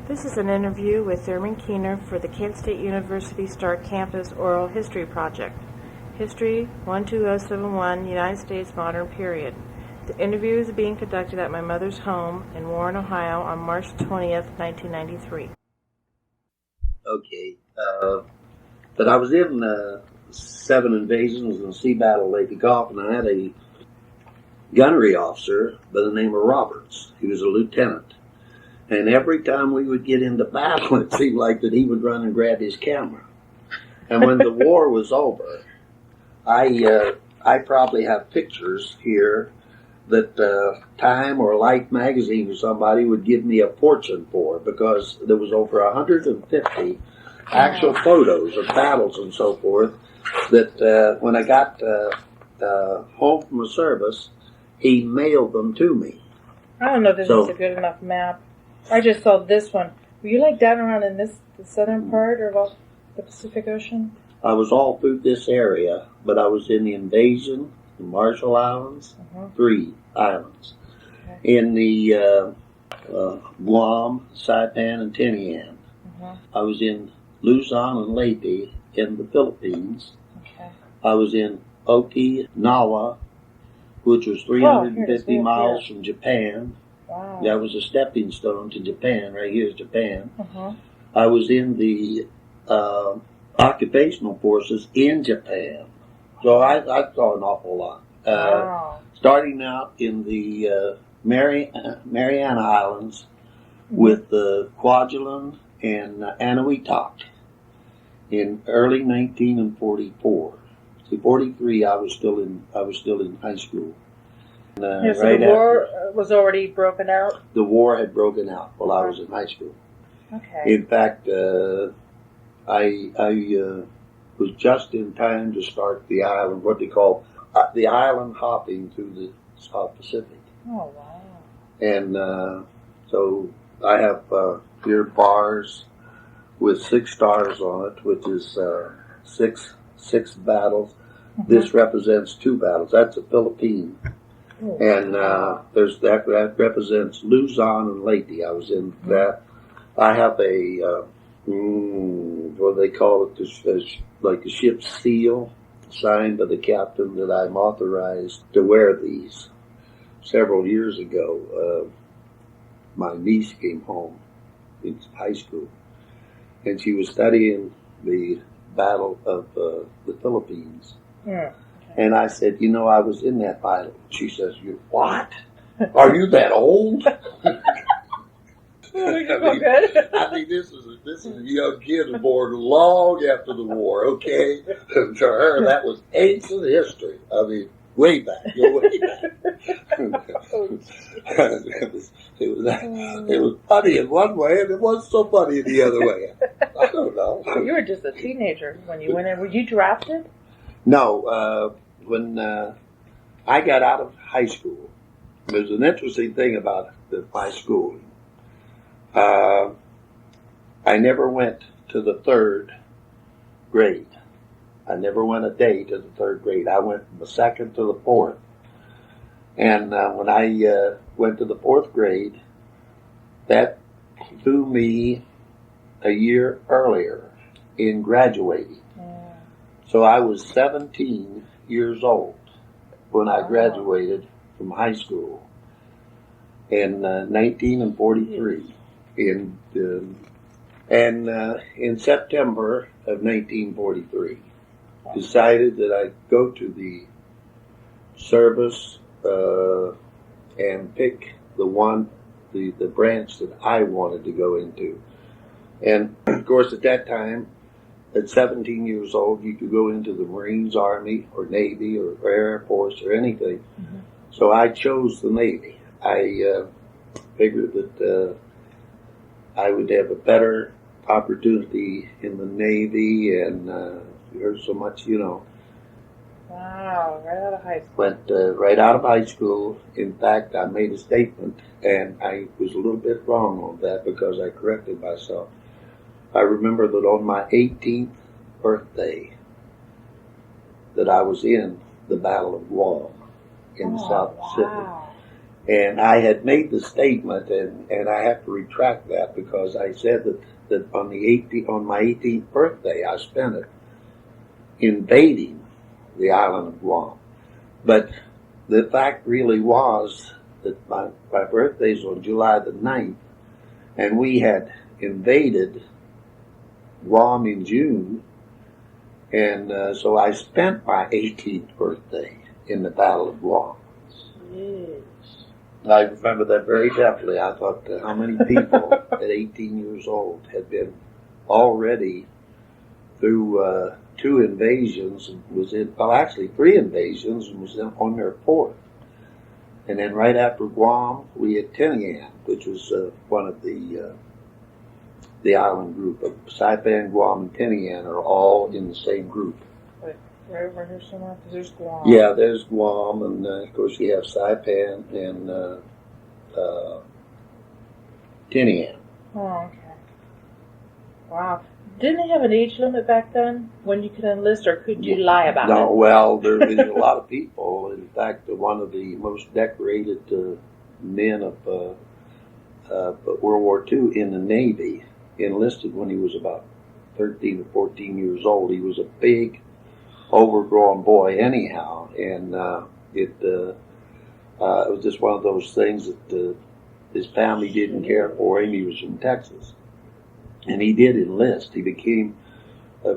This is an interview with Thurman Keener for the Kent State University Stark Campus Oral History Project. History 12071, United States Modern Period. The interview is being conducted at my mother's home in Warren, Ohio on March 20th, 1993. Okay. But I was in 7 invasions and sea battle Leyte Gulf, and I had a gunnery officer by the name of Roberts. He was a lieutenant. And every time we would get into battle, it seemed like that he would run and grab his camera. And when the war was over, I probably have pictures here that Time or Life magazine or somebody would give me a fortune for, because there was over 150 actual photos of battles and so forth that when I got home from the service, he mailed them to me. I don't know if this is a good enough map. I just saw this one. Were you like down around in the southern part of the Pacific Ocean? I was all through this area, but I was in the invasion, the Marshall Islands, 3 islands. Okay. In the Guam, Saipan, and Tinian. I was in Luzon and Leyte in the Philippines. Okay. I was in Okinawa, which was 350 miles from Japan. Wow. That was a stepping stone to Japan. Right here's Japan. I was in the occupational forces in Japan. So I saw an awful lot. Wow. Starting out in the Mariana Islands with the Kwajalein and Enewetak in early 1944. See, 43, I was still in high school. So right the war was already broken out? The war had broken out while I was in high school. Okay. In fact, I was just in time to start the island, what they call the island hopping through the South Pacific. Oh, wow. And so I have here bars with 6 stars on it, which is six battles. This represents 2 battles. That's the Philippines. And there's that represents Luzon and Leyte. I was in that. I have a what do they call it? Like a ship's seal, signed by the captain that I'm authorized to wear these. Several years ago, my niece came home in high school, and she was studying the Battle of the Philippines. Yeah. And I said, I was in that battle. She says, "You what? Are you that old?" I think this is a young kid born long after the war. Okay, and to her that was ancient history. I mean, way back, way back. It was funny in one way, and it wasn't so funny in the other way. I don't know. You were just a teenager when you went in. Were you drafted? No, when I got out of high school, there's an interesting thing about my schooling. I never went to the 3rd grade. I never went a day to the 3rd grade. I went from the 2nd to the 4th. And when I went to the 4th grade, that threw me a year earlier in graduating. So I was 17 years old when I graduated from high school in 1943. In September of 1943, decided that I'd go to the service and pick the branch that I wanted to go into. And of course, at that time, at 17 years old, you could go into the Marines, Army, or Navy, or Air Force, or anything. So I chose the Navy. I figured that I would have a better opportunity in the Navy, and you heard so much, Wow, right out of high school. Went right out of high school. In fact, I made a statement, and I was a little bit wrong on that because I corrected myself. I remember that on my 18th birthday that I was in the Battle of Guam in the South Pacific. And I had made the statement, and I have to retract that because I said that on my 18th birthday, I spent it invading the island of Guam. But the fact really was that my birthday's on July the 9th, and we had invaded Guam in June, and so I spent my 18th birthday in the Battle of Guam. Jeez. I remember that very definitely. I thought how many people at 18 years old had been already through 2 invasions and was in, well, actually 3 invasions and was on their 4th. And then right after Guam, we had Tinian, which was one of the island group of Saipan, Guam, and Tinian are all in the same group. Wait, right over here somewhere? Because there's Guam. Yeah, there's Guam, and of course you have Saipan and Tinian. Oh, okay. Wow. Didn't they have an age limit back then when you could enlist, or could you lie about it? No, well, there was a lot of people. In fact, one of the most decorated men of World War II in the Navy enlisted when he was about 13 or 14 years old. He was a big, overgrown boy anyhow, and it was just one of those things that his family didn't care for him. He was from Texas, and he did enlist. He became a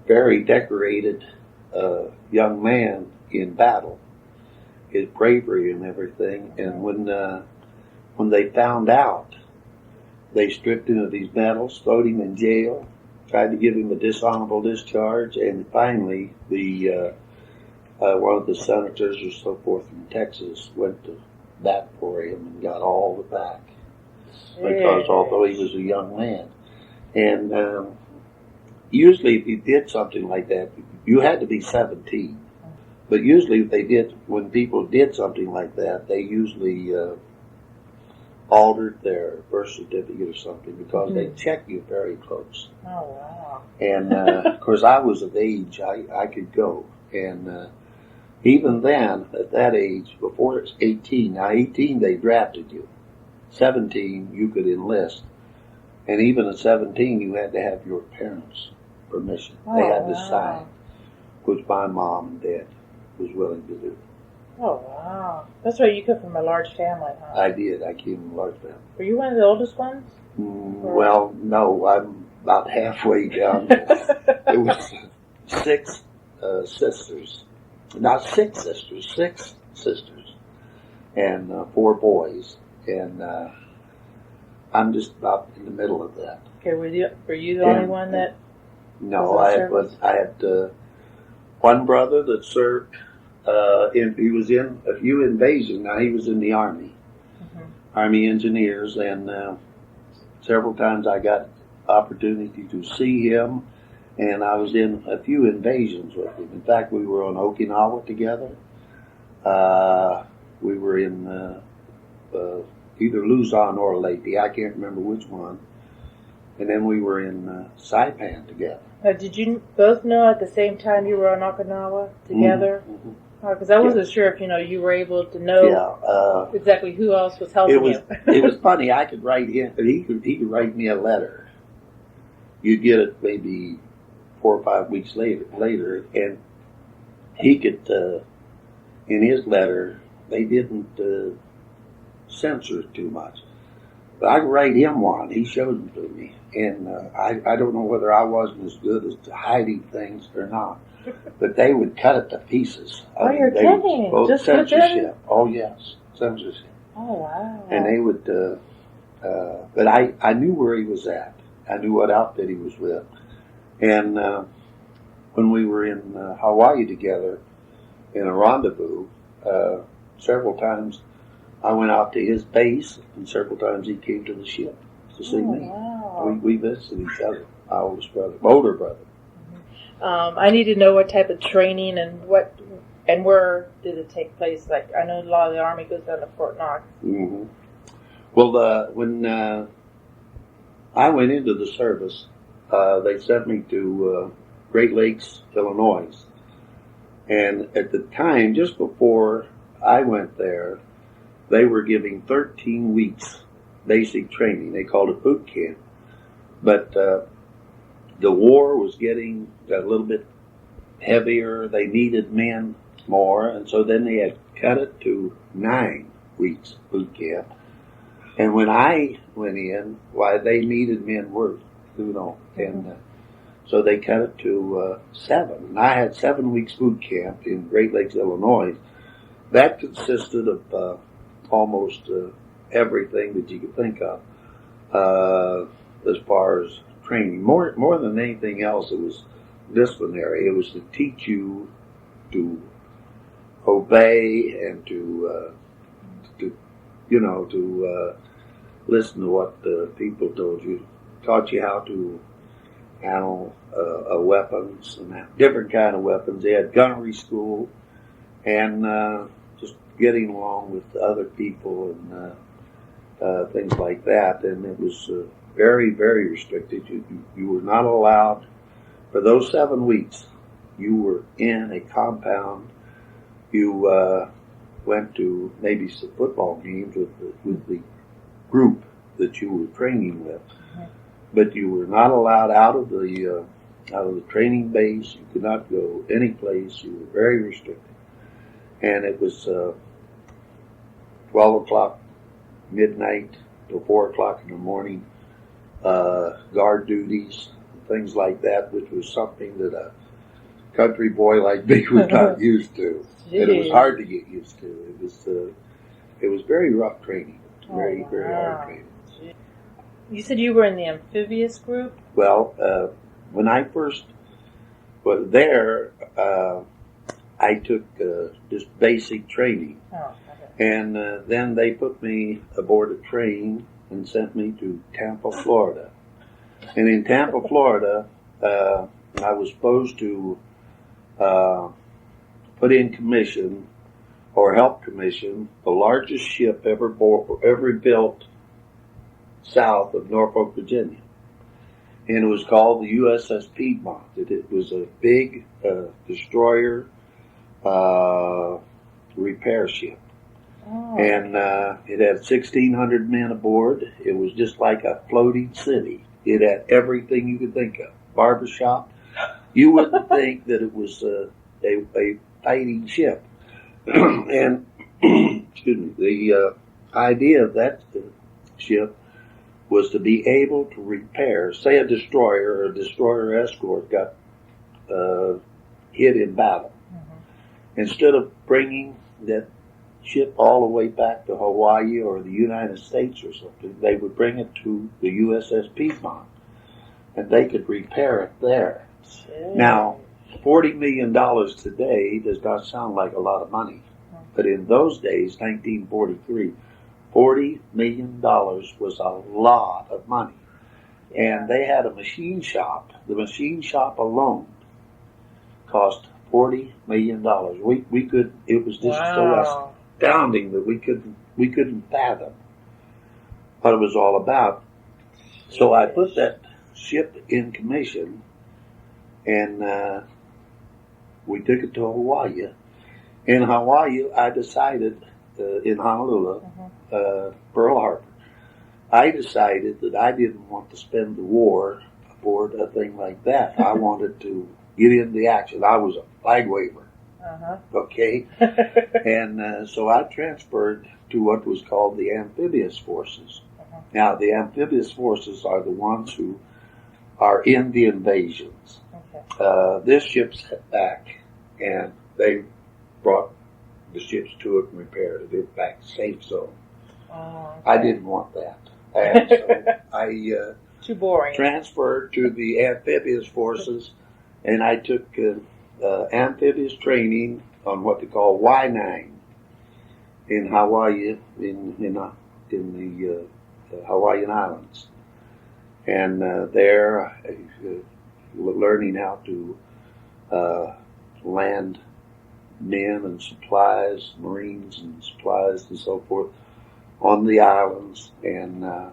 very decorated young man in battle, his bravery and everything. And when they found out, they stripped him of his medals, threw him in jail, tried to give him a dishonorable discharge, and finally the one of the senators or so forth from Texas went to bat for him and got all the back, because although he was a young man. And usually if you did something like that, you had to be 17. But usually when people did something like that, they usually altered their birth certificate or something, because they check you very close. Oh, wow. And of course I was of age, I could go. And even then, at that age, before it's 18, now 18 they drafted you. 17 you could enlist. And even at 17 you had to have your parents' permission. They had to sign, which my mom and dad was willing to do. Oh, wow. That's right, you come from a large family, huh? I did. I came from a large family. Were you one of the oldest ones? Well, no, I'm about halfway down. There was 6 sisters. Not 6 sisters, 6 sisters. And 4 boys. And I'm just about in the middle of that. Okay, were you the only one that... No, I had one brother that served. He was in a few invasions. Now he was in the Army, Army engineers, and several times I got opportunity to see him, and I was in a few invasions with him. In fact, we were on Okinawa together. We were in either Luzon or Leyte. I can't remember which one. And then we were in Saipan together. Now, did you both know at the same time you were on Okinawa together? Because I wasn't sure if you were able to know exactly who else was helping you. It was funny. I could write him, but he could write me a letter. You'd get it maybe 4 or 5 weeks later, and he could. In his letter, they didn't censor too much. But I could write him one. He showed them to me, and I don't know whether I wasn't as good as hiding things or not. But they would cut it to pieces. Oh, you're kidding! Just censorship. Oh, yes, censorship. Oh, wow! And they would, but I knew where he was at. I knew what outfit he was with. And when we were in Hawaii together in a rendezvous, several times I went out to his base, and several times he came to the ship to see me. Wow. We visited each other. My older brother. I need to know what type of training and where did it take place. Like, I know a lot of the Army goes down to Fort Knox. Mm-hmm. Well, when I went into the service, they sent me to Great Lakes, Illinois. And at the time, just before I went there, they were giving 13 weeks basic training. They called it boot camp. But the war was getting a little bit heavier. They needed men more, and so then they had cut it to 9 weeks boot camp. And when I went in, why, they needed men worth, and so they cut it to 7. And I had 7 weeks boot camp in Great Lakes, Illinois. That consisted of almost everything that you could think of as far as training. More than anything else, it was disciplinary. It was to teach you to obey and to listen to what the people told you. Taught you how to handle weapons and different kind of weapons. They had gunnery school and just getting along with other people and things like that. And it was very, very restricted. You were not allowed, for those 7 weeks, you were in a compound. You went to maybe some football games with the group that you were training with, but you were not allowed out of the training base. You could not go any place. You were very restricted, and it was 12 o'clock midnight till 4 o'clock in the morning. Guard duties, things like that, which was something that a country boy like me was not used to. And it was hard to get used to. It was very rough training, very hard training. You said you were in the amphibious group? Well, when I first was there, I took just basic training. Oh, okay. And then they put me aboard a train and sent me to Tampa, Florida. And in Tampa, Florida, I was supposed to put in commission or help commission the largest ship ever built south of Norfolk, Virginia. And it was called the USS Piedmont. It was a big destroyer repair ship. Oh. And it had 1,600 men aboard. It was just like a floating city. It had everything you could think of. Barbershop. You wouldn't think that it was a fighting ship. And excuse me, the idea of that ship was to be able to repair, say a destroyer or a destroyer escort got hit in battle. Mm-hmm. Instead of bringing that ship all the way back to Hawaii or the United States or something, they would bring it to the USS Piedmont, and they could repair it there. Sure. Now, $40 million today does not sound like a lot of money, but in those days, 1943, $40 million was a lot of money. And they had a machine shop. The machine shop alone cost $40 million. We could, it was just so astounding that we couldn't fathom what it was all about. So I put that ship in commission, and we took it to Hawaii. In Hawaii, I decided, in Honolulu, Pearl Harbor, I decided that I didn't want to spend the war aboard a thing like that. I wanted to get in the action. I was a flag waver. Okay? And so I transferred to what was called the amphibious forces. Now, the amphibious forces are the ones who are in the invasions. This ship set back, and they brought the ships to it and repaired it. It was back safe zone. I didn't want that. And so I too boring. Transferred to the amphibious forces, and I took amphibious training on what they call Y9 in Hawaii, in the Hawaiian Islands. And there, learning how to land men and supplies, marines and supplies and so forth on the islands, and a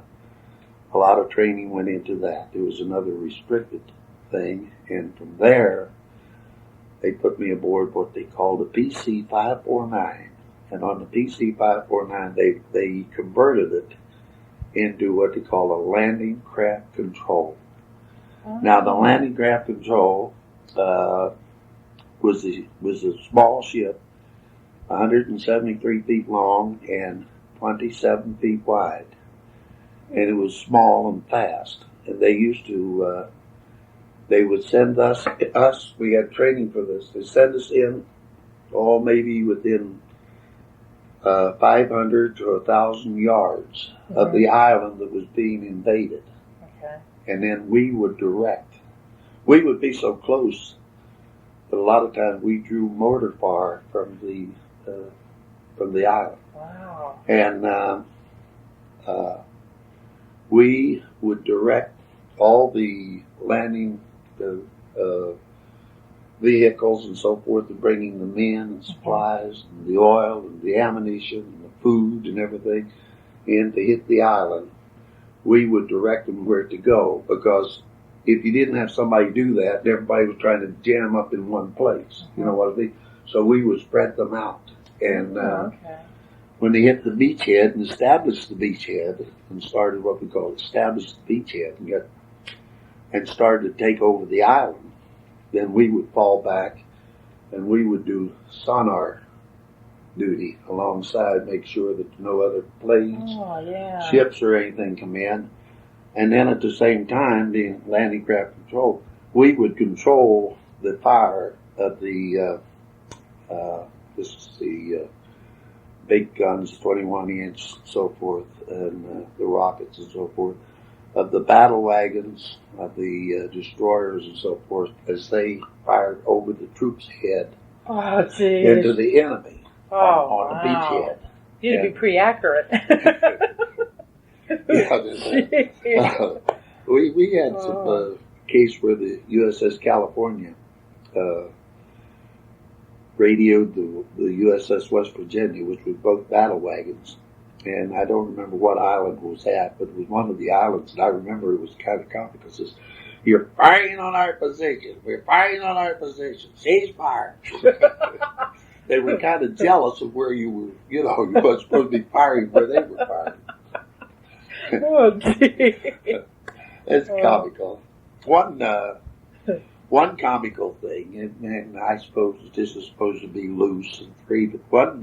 lot of training went into that. It was another restricted thing, and from there they put me aboard what they called a PC-549, And on the PC-549, they converted it into what they call a landing craft control. Oh. Now, the landing craft control was a small ship, 173 feet long and 27 feet wide. And it was small and fast. And they used to, they would send us, we had training for this, they send us in, maybe within 500 to 1,000 yards of the island that was being invaded. Okay. And then we would direct. We would be so close that a lot of times we drew mortar fire from the island. Wow. And we would direct all the landing vehicles and so forth, and bringing the men and supplies and the oil and the ammunition and the food and everything in to hit the island. We would direct them where to go, because if you didn't have somebody do that, everybody was trying to jam up in one place. You know what I mean? So we would spread them out. And when they hit the beachhead and established the beachhead and started what we call established the beachhead and started to take over the island, then we would fall back and we would do sonar duty alongside, make sure that no other planes, ships or anything come in. And then at the same time, being landing craft control, we would control the fire of the big guns, 21-inch, so forth, and the rockets and so forth, of the battle wagons, of the destroyers and so forth, as they fired over the troops' head into the enemy on the beachhead. You'd be pretty accurate. We had some case where the USS California radioed the USS West Virginia, which was both battle wagons. And I don't remember what island it was at, but it was one of the islands, and I remember it was kind of comical. It says, "You're firing on our position. We're firing on our position. Cease fire." They were kind of jealous of where you were, you weren't supposed to be firing where they were firing. Oh, gee. It's comical. One comical thing, and I suppose this is supposed to be loose and free, but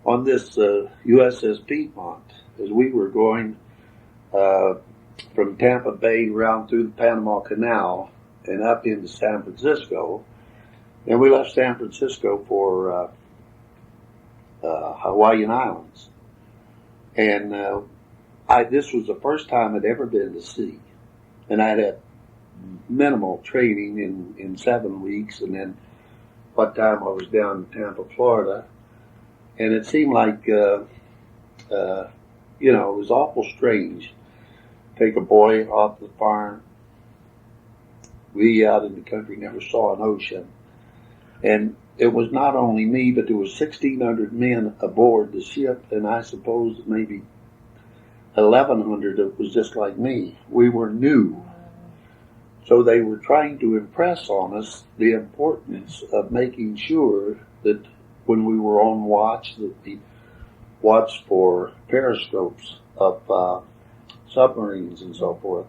on this USS Piedmont, as we were going from Tampa Bay around through the Panama Canal and up into San Francisco, and we left San Francisco for Hawaiian Islands. And this was the first time I'd ever been to sea. And I'd had minimal training in 7 weeks, and then what time I was down in Tampa, Florida. And it seemed like, it was awful strange. Take a boy off the farm. We out in the country never saw an ocean. And it was not only me, but there was 1,600 men aboard the ship, and I suppose maybe 1,100 that was just like me. We were new. So they were trying to impress on us the importance of making sure that when we were on watch, that we watched for periscopes of submarines and so forth.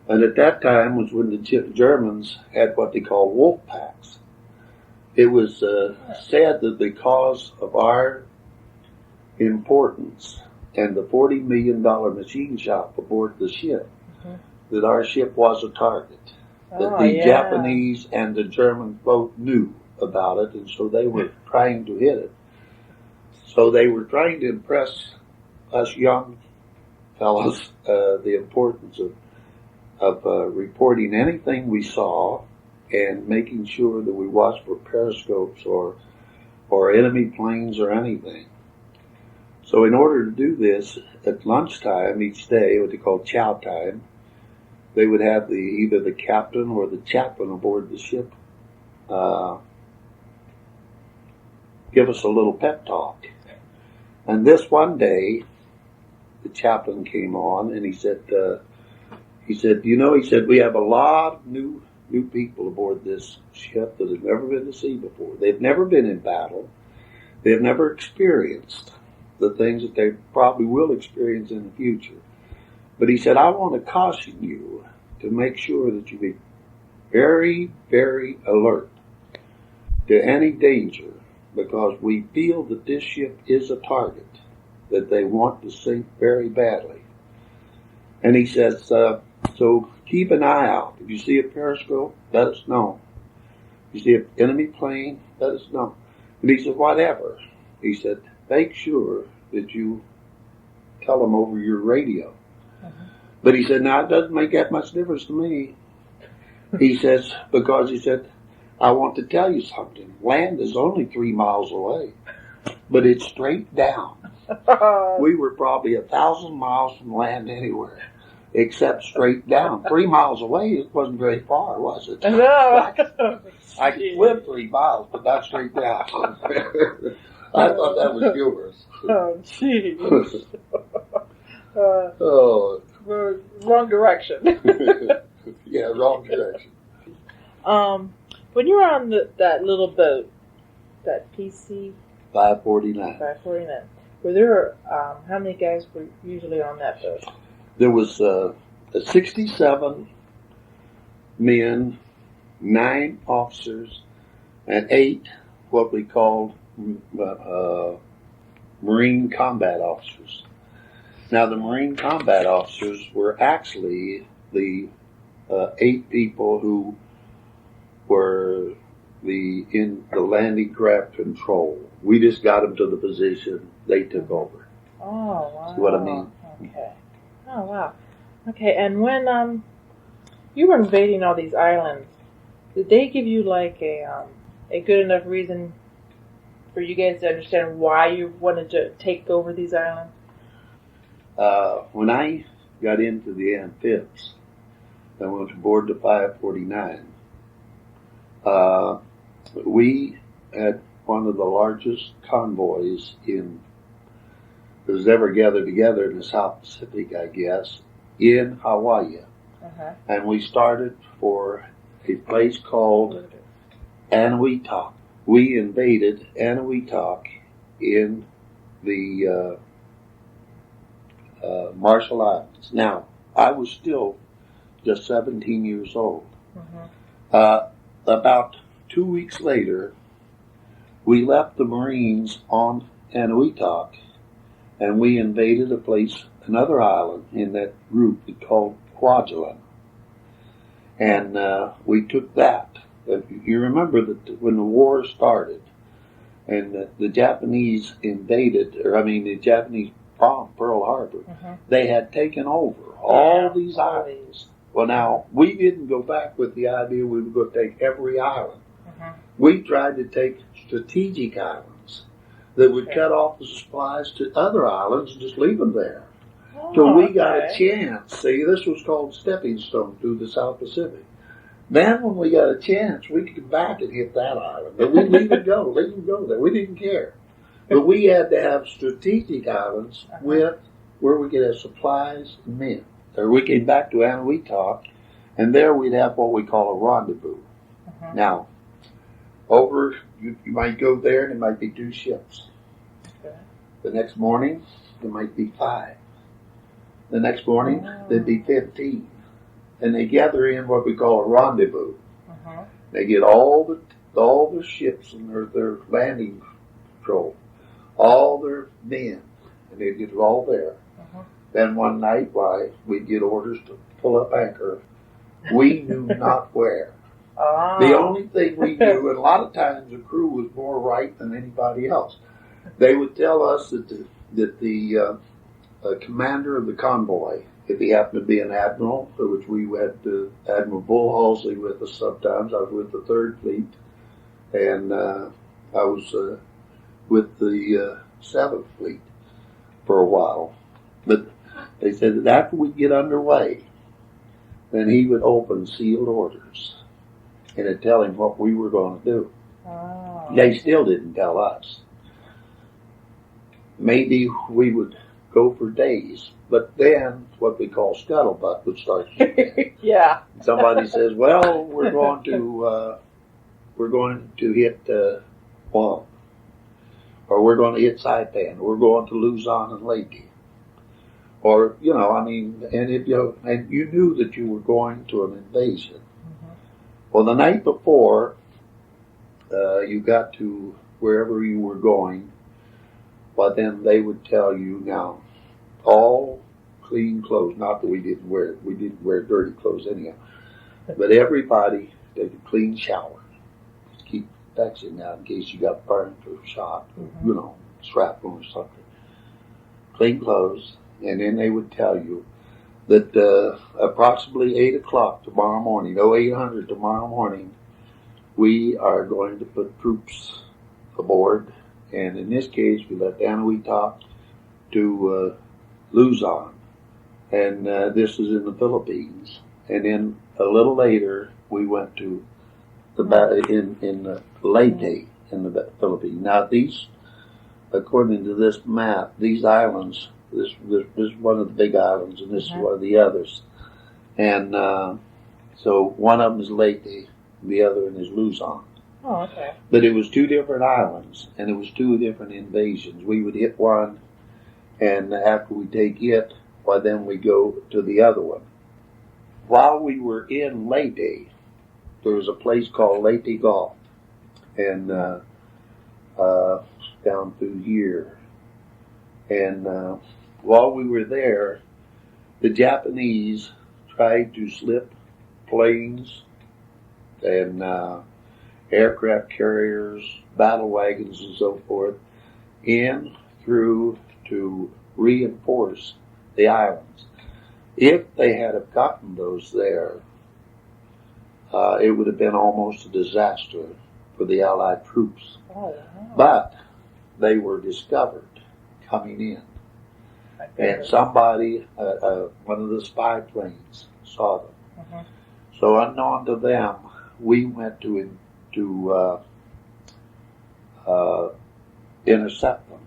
And at that time was when the Germans had what they call wolf packs. It was said that because of our importance and the $40 million machine shop aboard the ship, that our ship was a target. That the Japanese and the Germans both knew about it, and so they were trying to hit it. So they were trying to impress us young fellows the importance of reporting anything we saw and making sure that we watched for periscopes or enemy planes or anything. So in order to do this, at lunchtime each day, what they call chow time, they would have either the captain or the chaplain aboard the ship give us a little pep talk. And this one day, the chaplain came on and he said, we have a lot of new people aboard this ship that have never been to sea before. They've never been in battle. They've never experienced the things that they probably will experience in the future. But he said, I want to caution you to make sure that you be very, very alert to any danger, because we feel that this ship is a target that they want to sink very badly. And he says, so keep an eye out. If you see a periscope, let us know. If you see an enemy plane, let us know. And he said, whatever. He said, make sure that you tell them over your radio. But he said, now it doesn't make that much difference to me. He says, because he said, I want to tell you something. Land is only 3 miles away, but it's straight down. We were probably 1,000 miles from land anywhere, except straight down. 3 miles away, it wasn't very far, was it? No. I could swim 3 miles, but not straight down. I thought that was humorous. Oh, jeez. Wrong direction. Yeah, wrong direction. When you were on that little boat, that PC 549. 549, were there how many guys were usually on that boat? There was 67 men, 9 officers, and 8 what we called Marine combat officers. Now, the Marine combat officers were actually the 8 people who were in the landing craft control. We just got them to the position, they took over. Oh, wow. See what I mean? Okay. Oh, wow. Okay, and when you were invading all these islands, did they give you like a good enough reason for you guys to understand why you wanted to take over these islands? When I got into the amphibs, I went aboard the 549. We had one of the largest convoys that was ever gathered together in the South Pacific, I guess, in Hawaii. And we started for a place called Enewetak. We invaded Enewetak in the Marshall Islands. Now, I was still just 17 years old. About 2 weeks later, we left the Marines on Enewetak, and we invaded another island in that group called Kwajalein. And we took that. You remember that when the war started, and the Japanese the Japanese bombed Pearl Harbor, they had taken over all these islands. Well, now, we didn't go back with the idea we were going to take every island. We tried to take strategic islands that would cut off the supplies to other islands and just leave them there. So we got a chance. See, this was called stepping stone through the South Pacific. Then when we got a chance, we could come back and hit that island. But we'd leave them go there. We didn't care. But we had to have strategic islands where we could have supplies and men. So we came back to Enewetak, and there we'd have what we call a rendezvous. Now, you might go there, and it might be 2 ships. The next morning, there might be 5. The next morning, there'd be 15. And they gather in what we call a rendezvous. They get all the ships and their landing control, all their men, and they get it all there. Then one night, we'd get orders to pull up anchor. We knew not where. The only thing we knew, and a lot of times the crew was more right than anybody else. They would tell us that the commander of the convoy, if he happened to be an admiral, which we had Admiral Bull Halsey with us sometimes. I was with the 3rd Fleet, and I was with the 7th Fleet for a while. But they said that after we get underway, then he would open sealed orders and it'd tell him what we were going to do. They still didn't tell us. Maybe we would go for days, but then what we call scuttlebutt would start kicking in. Somebody says, "Well, we're going to hit Guam." or we're going to hit Saipan, or we're going to Luzon and Leyte. Or, and you knew that you were going to an invasion. Well, the night before you got to wherever you were going, but then they would tell you, now, all clean clothes, not that we didn't wear dirty clothes anyhow, but everybody take a clean shower. Keep protection out in case you got burned or shot, or, shrapnel or something. Clean clothes. And then they would tell you that approximately 8 o'clock tomorrow morning, 0800 tomorrow morning, we are going to put troops aboard. And in this case, we left Enewetak to Luzon. And this is in the Philippines. And then a little later, we went to in Leyte in the Philippines. Now, these, according to this map, these islands, this is one of the big islands, and this is one of the others. And so one of them is Leyte, the other one is Luzon. Oh, okay. But it was two different islands, and it was two different invasions. We would hit one, and after we take it, well, then we go to the other one. While we were in Leyte, there was a place called Leyte Gulf, and down through here. And while we were there, the Japanese tried to slip planes and aircraft carriers, battle wagons, and so forth in through to reinforce the islands. If they had have gotten those there, it would have been almost a disaster for the Allied troops. Oh, wow. But they were discovered coming in. And somebody, one of the spy planes, saw them. So unknown to them, we went to intercept them.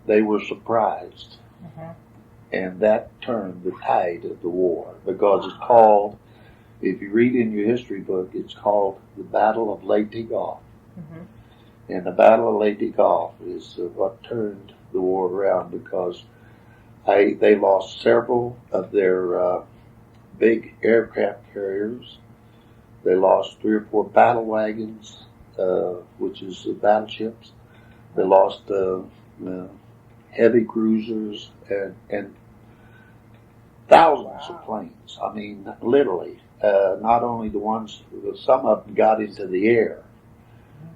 They were surprised. And that turned the tide of the war, because it's called, if you read in your history book, it's called the Battle of Leyte Gulf. And the Battle of Leyte Gulf is what turned the war around, because they lost several of their big aircraft carriers. They lost 3 or 4 battle wagons, which is battleships. They lost heavy cruisers and thousands of planes. I mean, literally, not only the ones, some of them got into the air,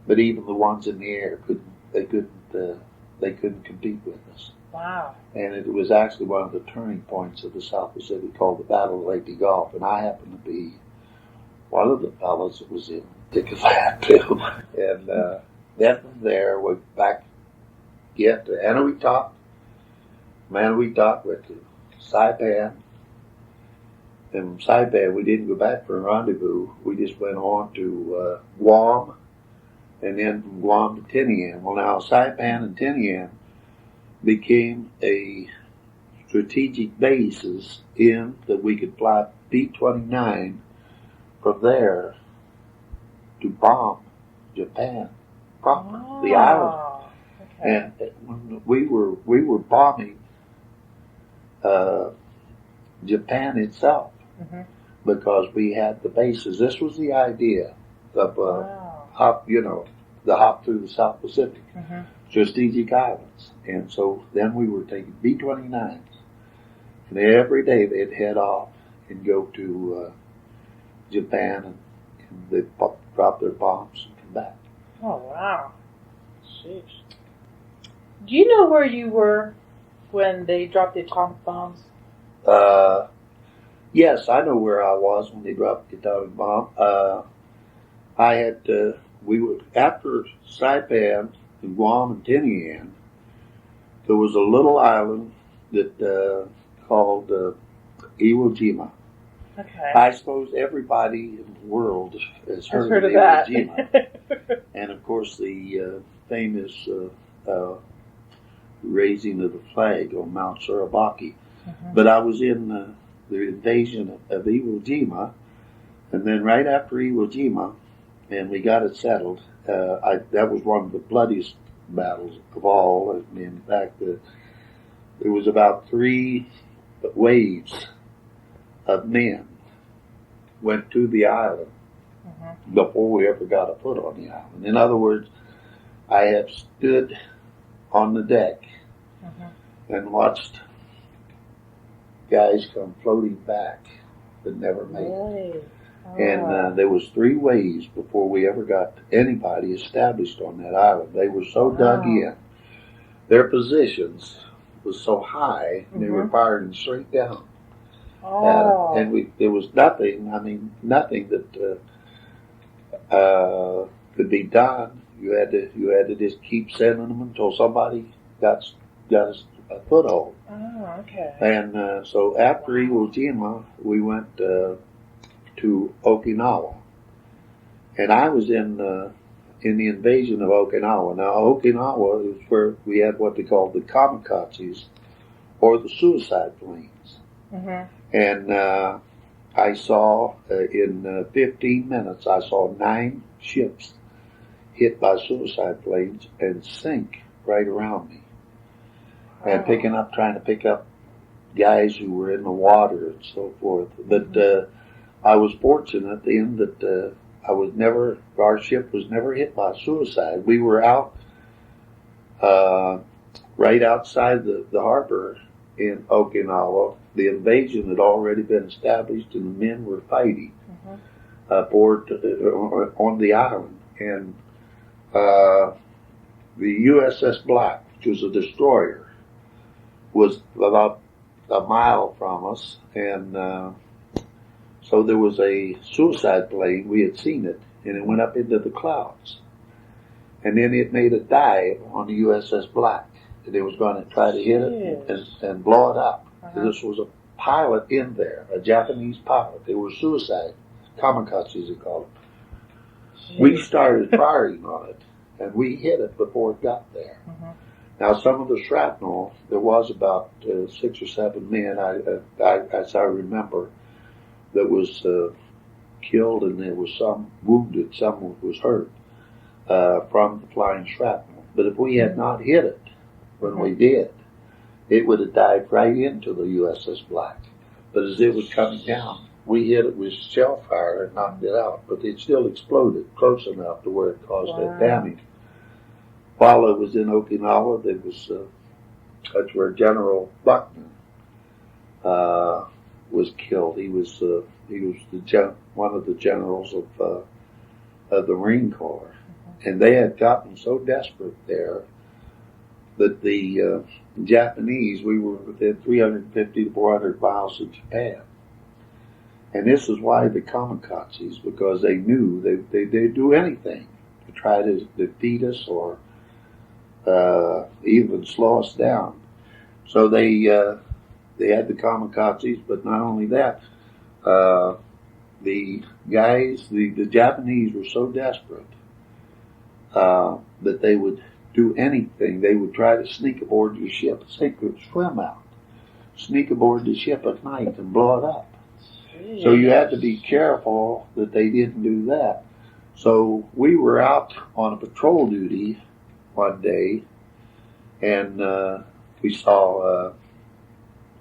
but even the ones in the air couldn't compete with us. Wow. And it was actually one of the turning points of the South Pacific, called the Battle of Leyte Gulf, and I happened to be one of the fellows that was in thick of that too. And then from there, we get to Enewetak. From Enewetak, went to Saipan. And from Saipan, we didn't go back for a rendezvous. We just went on to Guam, and then from Guam to Tinian. Well, now Saipan and Tinian became a strategic bases in that we could fly B-29 from there to bomb Japan proper, the island. Okay. And we were bombing Japan itself, because we had the bases. This was the idea of the hop through the South Pacific, strategic islands. And so then we were taking B-29s, and every day they'd head off and go to Japan, and they'd drop their bombs and come back. Oh, wow. Sheesh. Do you know where you were when they dropped the atomic bombs? Yes, I know where I was when they dropped the atomic bomb. We were, after Saipan and Guam and Tinian, there was a little island that called Iwo Jima. Okay. I suppose everybody in the world has heard of Iwo that. Jima. And of course the famous raising of the flag on Mount Surabaki. But I was in the invasion of Iwo Jima, and then right after Iwo Jima, and we got it settled, that was one of the bloodiest battles of all. And in fact, there was about 3 waves of men went to the island before we ever got a foot on the island. In other words, I have stood on the deck and watched guys come floating back that never made it. And there was 3 waves before we ever got anybody established on that island. They were so dug in. Their positions was so high, they were firing straight down. And there was nothing, nothing that could be done. You had to just keep sending them until somebody got a foothold. And so after Iwo Jima, we went to Okinawa, and I was in the invasion of Okinawa. Now, Okinawa is where we had what they called the kamikazes, or the suicide planes. And I saw in 15 minutes, I saw 9 ships hit by suicide planes and sink right around me, and trying to pick up guys who were in the water and so forth. But I was fortunate then that our ship was never hit by suicide. We were out right outside the harbor in Okinawa. The invasion had already been established, and the men were fighting on the island. And the USS Black, which was a destroyer, was about a mile from us, and so there was a suicide plane. We had seen it, and it went up into the clouds, and then it made a dive on the USS Black, and it was going to try to hit it and blow it up. This was a pilot in there, a Japanese pilot. They were suicide kamikazes, they called them. We started firing on it, and we hit it before it got there. Now, some of the shrapnel, there was about 6 or 7 men, as I remember, that was killed, and there was some wounded, some was hurt from the flying shrapnel. But if we had not hit it when we did, it would have dived right into the USS Black. But as it was coming down, we hit it with shell fire and knocked it out. But it still exploded close enough to where it caused that damage. While it was in Okinawa, that's where General Button was killed. He was one of the generals of the Marine Corps, and they had gotten so desperate there that the Japanese, we were within 350 to 400 miles of Japan, and this is why the kamikazes, because they knew they'd do anything to try to defeat us or even slow us down. So they had the kamikazes, but not only that, the Japanese were so desperate that they would do anything. They would try to sneak aboard your ship, swim out, sneak aboard the ship at night and blow it up. Jeez. So you had to be careful that they didn't do that. So we were out on a patrol duty one day, and we saw a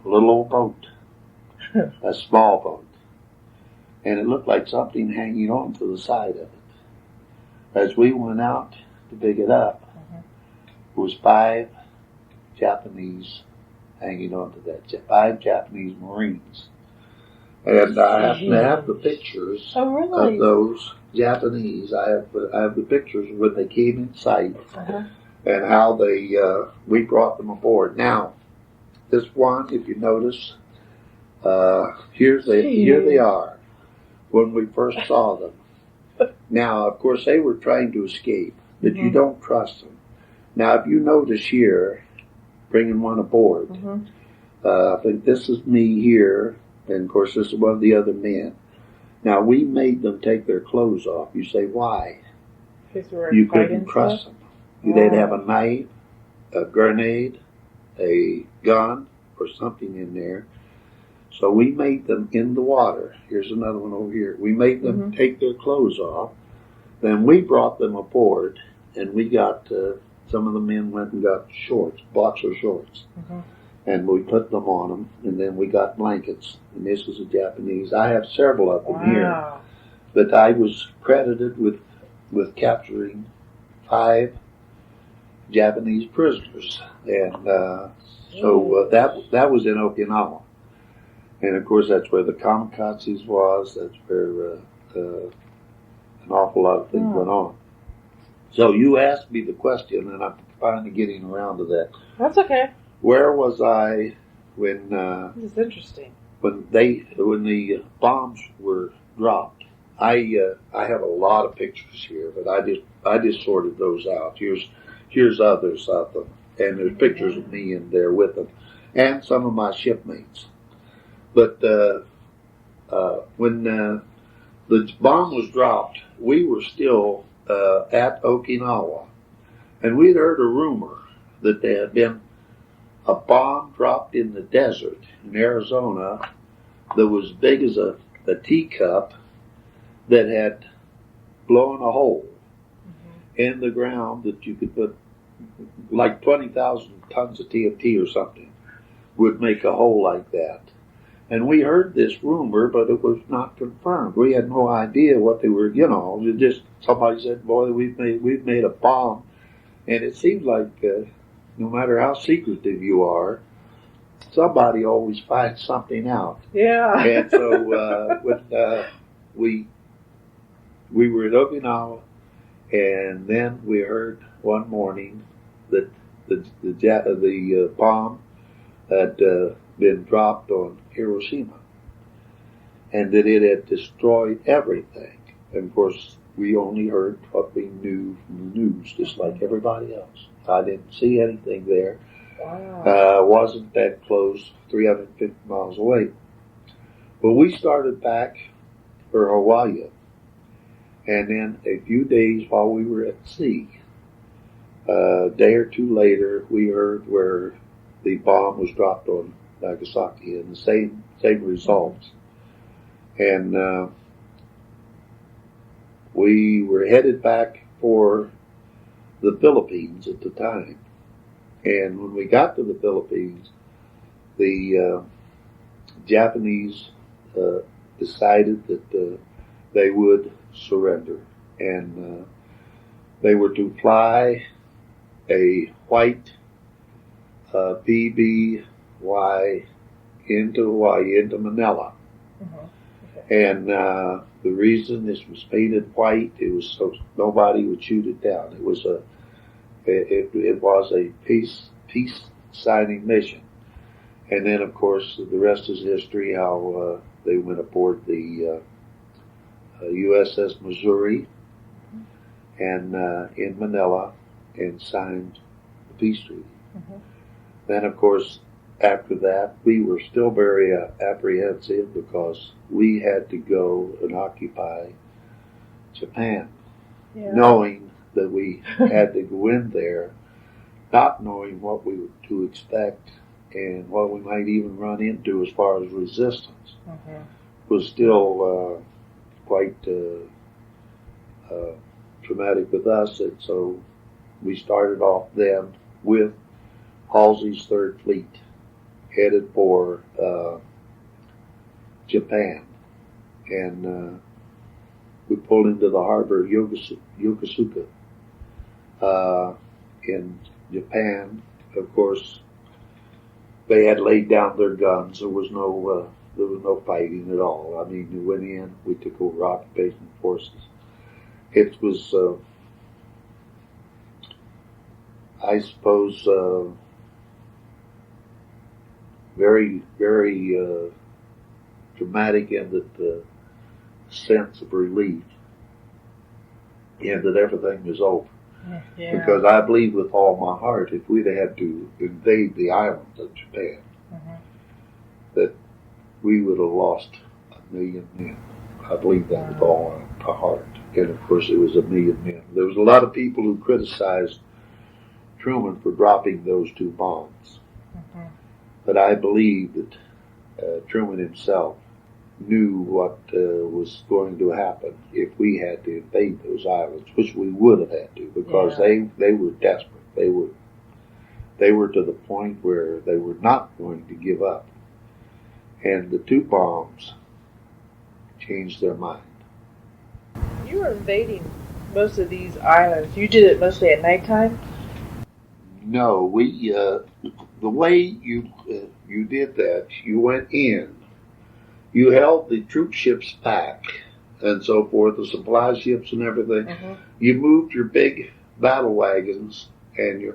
little old boat, a small boat, and it looked like something hanging on to the side of it. As we went out to pick it up, there was 5 Japanese hanging on to that, 5 Japanese Marines. And I happen to have the pictures of those Japanese. I have the pictures when they came in sight and how we brought them aboard. Now, this one, if you notice, here they are when we first saw them. Now, of course, they were trying to escape, but you don't trust them. Now, if you notice here, bringing one aboard, I think this is me here, and of course, this is one of the other men. Now, we made them take their clothes off. You say, why? You couldn't trust them. They'd have a knife, a grenade, a gun, or something in there. So we made them in the water. Here's another one over here. We made them take their clothes off. Then we brought them aboard, and we got some of the men went and got shorts, boxer shorts. And we put them on them, and then we got blankets. And this was a Japanese. I have several of them here. But I was credited with capturing 5 Japanese prisoners. And so that was in Okinawa. And of course that's where the kamikazes was. That's where an awful lot of things went on. So you asked me the question, and I'm finally getting around to that. That's okay. Where was I when This is interesting. when the bombs were dropped? I have a lot of pictures here, but I just sorted those out. Here's others of them, and there's pictures of me in there with them, and some of my shipmates. But when the bomb was dropped, we were still at Okinawa, and we'd heard a rumor that there had been a bomb dropped in the desert in Arizona that was big as a teacup that had blown a hole in the ground that you could put like 20,000 tons of TNT or something would make a hole like that. And we heard this rumor, but it was not confirmed. We had no idea what they were, just somebody said, boy, we've made a bomb. And it seems like no matter how secretive you are, somebody always finds something out. Yeah. And so we were at Okinawa, and then we heard one morning that the bomb had been dropped on Hiroshima, and that it had destroyed everything. And of course, we only heard what we knew from the news, just like everybody else. I didn't see anything there. Wow. Wasn't that close, 350 miles away. But we started back for Hawaii, and then a few days while we were at sea, a day or two later, we heard where the bomb was dropped on Nagasaki, and the same results. And we were headed back for the Philippines at the time. And when we got to the Philippines, the Japanese decided that they would surrender. And they were to fly a white BBY into Hawaii, into Manila. And the reason this was painted white, it was so nobody would shoot it down. It was a peace signing mission. And then, of course, the rest is history. How they went aboard the USS Missouri and in Manila and signed the peace treaty. Then, of course, after that, we were still very apprehensive because we had to go and occupy Japan, knowing that we had to go in there, not knowing what we were to expect and what we might even run into as far as resistance. Was still quite traumatic with us, and so we started off then with Halsey's Third Fleet, headed for Japan, and we pulled into the harbor of Yokosuka in Japan. Of course, they had laid down their guns. There was no fighting at all. I mean, we went in, we took over occupation forces. It was, I suppose, very, very dramatic in the sense of relief, and that everything was over. Because I believe with all my heart, if we'd had to invade the islands of Japan, that we would have lost 1 million men. I believe that with all my heart. And of course, it was 1 million men. There was a lot of people who criticized Truman for dropping those 2 bombs. But I believe that Truman himself knew what was going to happen if we had to invade those islands, which we would have had to, because they were desperate. They were to the point where they were not going to give up. And the 2 bombs changed their mind. You were invading most of these islands. You did it mostly at nighttime? No, we the way you did that, you went in, you held the troop ships back, and so forth, the supply ships and everything. Mm-hmm. You moved your big battle wagons and your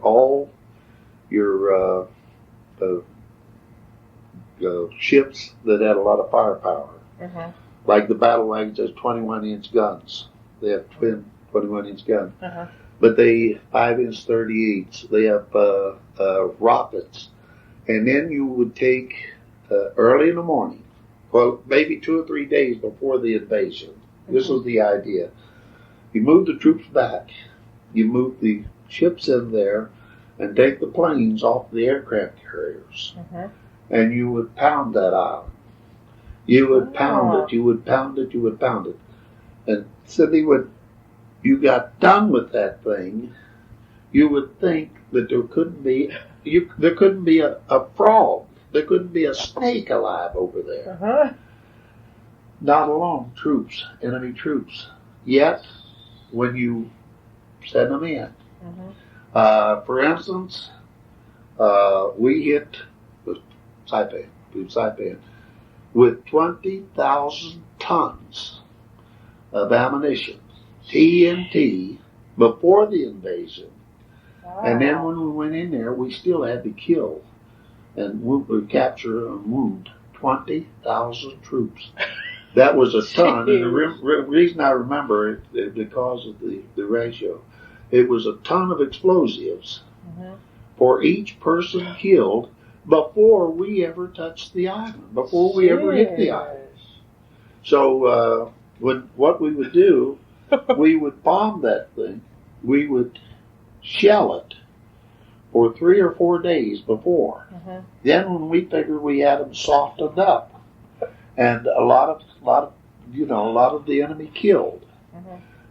ships that had a lot of firepower. Mm-hmm. Like the battle wagons has 21-inch guns. They have twin 21-inch guns. Uh-huh. But they 5-inch 38s. They have rockets. And then you would take early in the morning, well, maybe 2 or 3 days before the invasion. Mm-hmm. This was the idea. You move the troops back. You move the ships in there and take the planes off the aircraft carriers. Mm-hmm. And you would pound that island. You would pound it, you would pound it, you would pound it. And Cindy, when you got done with that thing, you would think that there couldn't be a frog, there couldn't be a snake alive over there. Uh-huh. Not alone troops, enemy troops. Yet, when you send them in, for instance, we hit Saipan with 20,000 tons of ammunition, TNT, before the invasion. Wow. And then when we went in there, we still had to kill and capture and wound 20,000 troops. That was a ton. And the reason I remember it because of the ratio, it was a ton of explosives for each person killed before we ever touched the island, before we ever hit the island. So what we would do, we would bomb that thing. We would shell it for 3 or 4 days before. Then when we figured we had them softened up, and a lot of the enemy killed,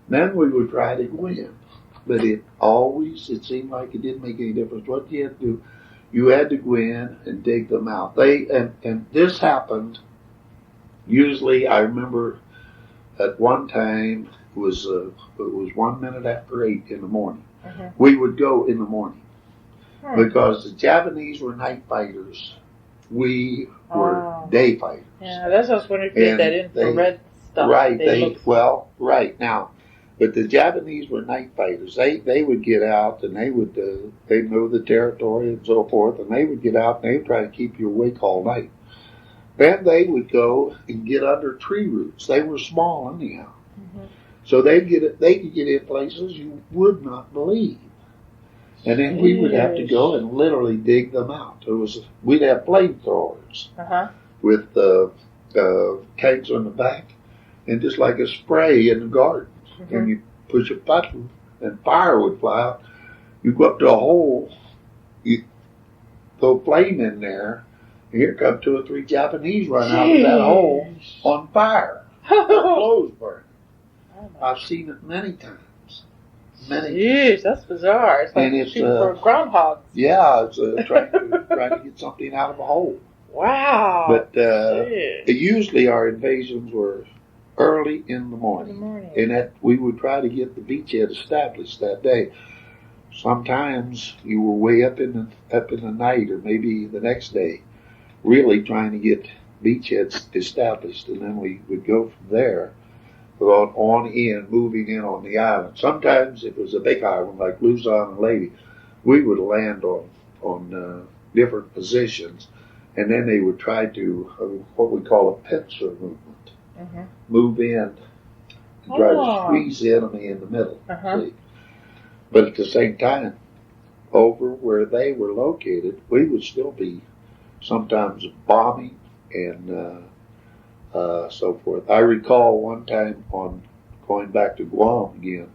then we would try to go in. But it seemed like it didn't make any difference. What you had to do, you had to go in and dig them out. And this happened. Usually, I remember at one time it was 1 minute after 8 in the morning. We would go in the morning because the Japanese were night fighters. We were day fighters. Yeah, that's what I was wondering if you had that infrared stuff. Right. Right now. But the Japanese were night fighters. They would get out and they know the territory and so forth, and they would get out and they would try to keep you awake all night. Then they would go and get under tree roots. They were small anyhow. So they could get in places you would not believe. And then we would have to go and literally dig them out. We'd have flamethrowers with kegs on the back, and just like a spray in the garden. And you push a button, and fire would fly out. You go up to a hole, you throw flame in there, and here come 2 or 3 Japanese run out of that hole on fire. Their clothes burning. I've seen it many times. Jeez, that's bizarre. It's like shooting for groundhogs. Yeah, it's trying to get something out of a hole. Wow. But usually our invasions were early in the morning. And that we would try to get the beachhead established that day. Sometimes you were way up in the night, or maybe the next day, really trying to get beachheads established, and then we would go from there on in, moving in on the island. Sometimes if it was a big island like Luzon and Leyte, we would land on different positions, and then they would try to what we call a pincer movement. Move in and try to squeeze the enemy in the middle. See? But at the same time, over where they were located, we would still be sometimes bombing and so forth. I recall one time on going back to Guam again,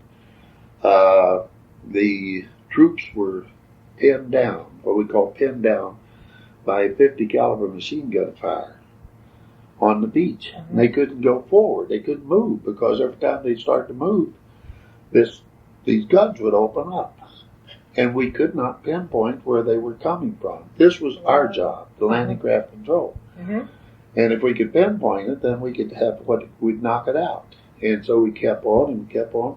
the troops were pinned down, what we call pinned down, by 50 caliber machine gun fire. on the beach. And they couldn't go forward. They couldn't move because every time they start to move, these guns would open up. And we could not pinpoint where they were coming from. This was our job, the landing craft control. And if we could pinpoint it, then we could have we'd knock it out. And so we kept on and kept on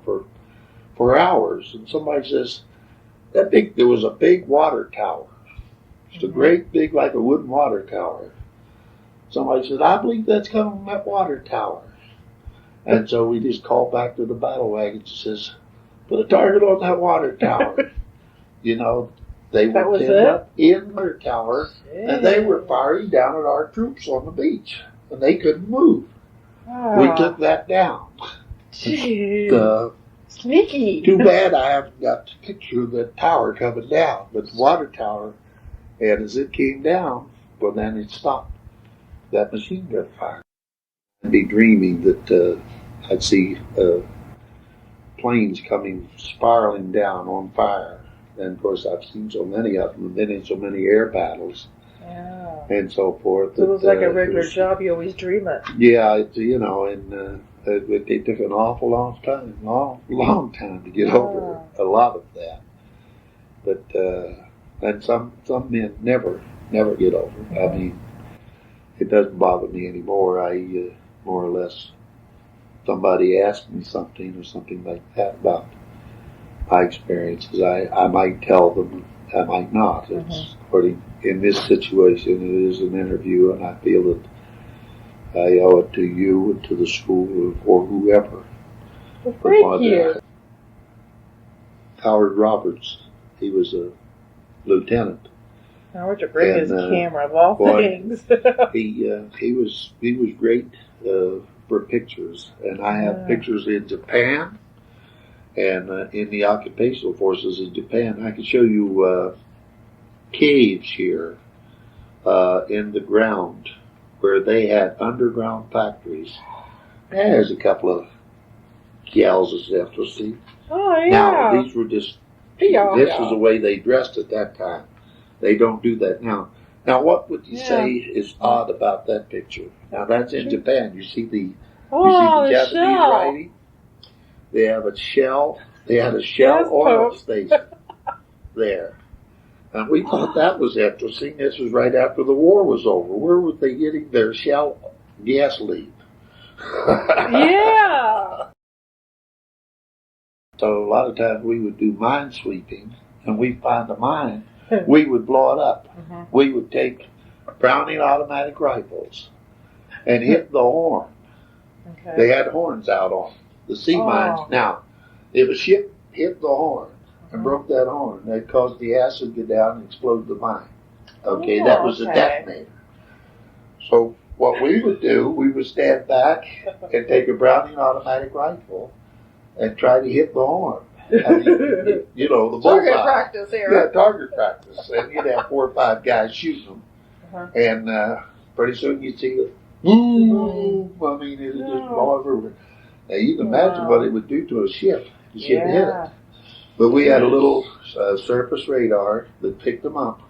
for hours. And somebody says, there was a big water tower. It's a great big, like a wooden water tower. Somebody said, I believe that's coming from that water tower. And so we just called back to the battle wagons and says, put a target on that water tower. You know, they were pinned up in the water tower, and they were firing down at our troops on the beach, and they couldn't move. We took that down. Sneaky. Too bad I haven't got the picture of the tower coming down, but the water tower, and as it came down, well, then it stopped that machine gun fire. I'd be dreaming that I'd see planes coming spiraling down on fire. And of course, I've seen so many of them, and been in so many air battles, and so forth. So it was like a regular job you always dream of. Yeah, you know, and it took an awful long time to get over a lot of that. But and some men never get over it. I mean, it doesn't bother me anymore. I more or less, somebody asked me something or something like that about my experiences, I might tell them, I might not. It's according, in this situation, it is an interview, and I feel that I owe it to you and to the school or whoever. Well, thank you. Howard Roberts, he was a lieutenant. Howard to bring his camera of all things. he was great for pictures, and I have pictures in Japan. And in the occupational forces in Japan, I can show you caves here in the ground where they had underground factories. There's a couple of gals as you'll see. Oh, yeah. Now, these were just, this was the way they dressed at that time. They don't do that now. Now, what would you say is odd about that picture? Now, that's in Japan. You see the Japanese writing? They have a shell. They had a shell oil station there. And we thought that was interesting. This was right after the war was over. Where were they getting their shell gasoline? Yeah. So a lot of times we would do mine sweeping, and we'd find a mine. We would blow it up. We would take Browning automatic rifles and hit the horn. They had horns out on the sea mines. Now, if a ship hit the horn and broke that horn, that caused the acid to go down and explode the mine. That was a detonator. So what we would do, we would stand back and take a Browning automatic rifle and try to hit the horn. I mean, you know, the bullseye. Target practice here. Yeah, target practice. And you'd have 4 or 5 guys shooting them. And pretty soon you'd see the boom. I mean, it would just blow everywhere. Now, you can imagine what it would do to a ship. The ship hit it. But we had a little surface radar that picked them up.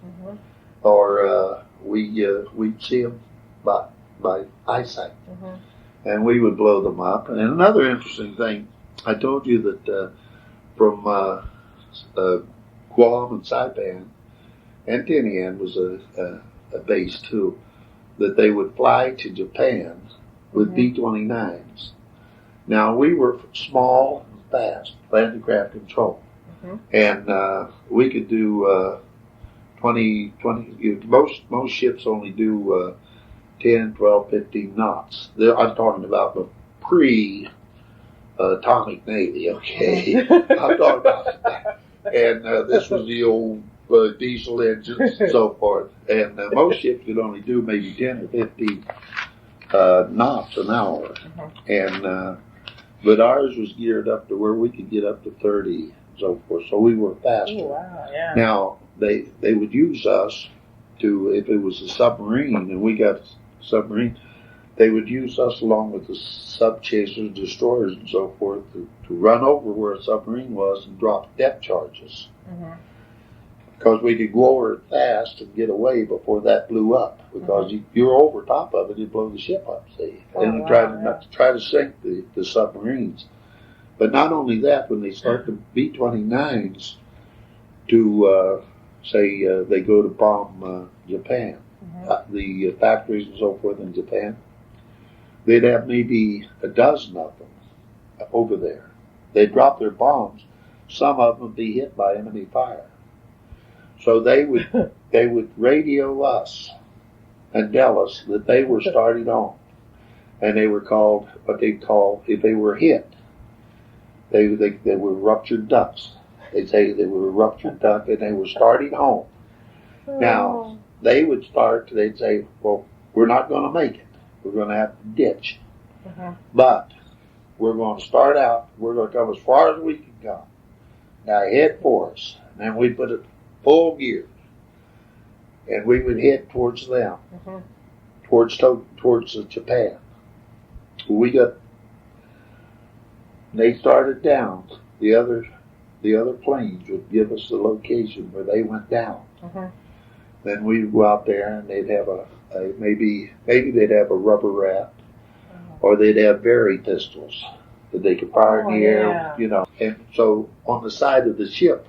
Or we'd see them by eyesight. And we would blow them up. And another interesting thing, I told you that from Guam and Saipan, and Tinian was a base too, that they would fly to Japan with B-29s. Now, we were small and fast, landing craft control. And we could do 20, most ships only do 10, 12, 15 knots. I'm talking about the pre-atomic Navy, okay? I'm talking about that. And this was the old diesel engines and so forth. And most ships could only do maybe 10 or 15 knots an hour. And but ours was geared up to where we could get up to 30 and so forth. So we were faster. Now, they would use us to, if it was a submarine and we got a submarine, they would use us along with the sub-chasers, destroyers, and so forth to run over where a submarine was and drop depth charges. because we could go over it fast and get away before that blew up. Because if you're over top of it, it'd blow the ship up. See, and try to sink the submarines. But not only that, when they start the B-29s to say they go to bomb Japan, the factories and so forth in Japan, they'd have maybe a dozen of them over there. They'd drop their bombs. Some of them would be hit by enemy fire. So they would radio us and tell us that they were starting on, and they were called what they call, if they were hit, they were ruptured ducks. They'd say they were a ruptured duck and they were starting home. Now they would start. They'd say, "Well, we're not going to make it. We're going to have to ditch, but we're going to start out. We're going to come as far as we can come. Now head for us." And then we put it full gear, and we would head towards them, towards Japan. They started down. The other planes would give us the location where they went down. Then we'd go out there, and they'd have maybe they'd have a rubber raft, or they'd have Berry pistols that they could fire in the air, you know. And so on the side of the ship,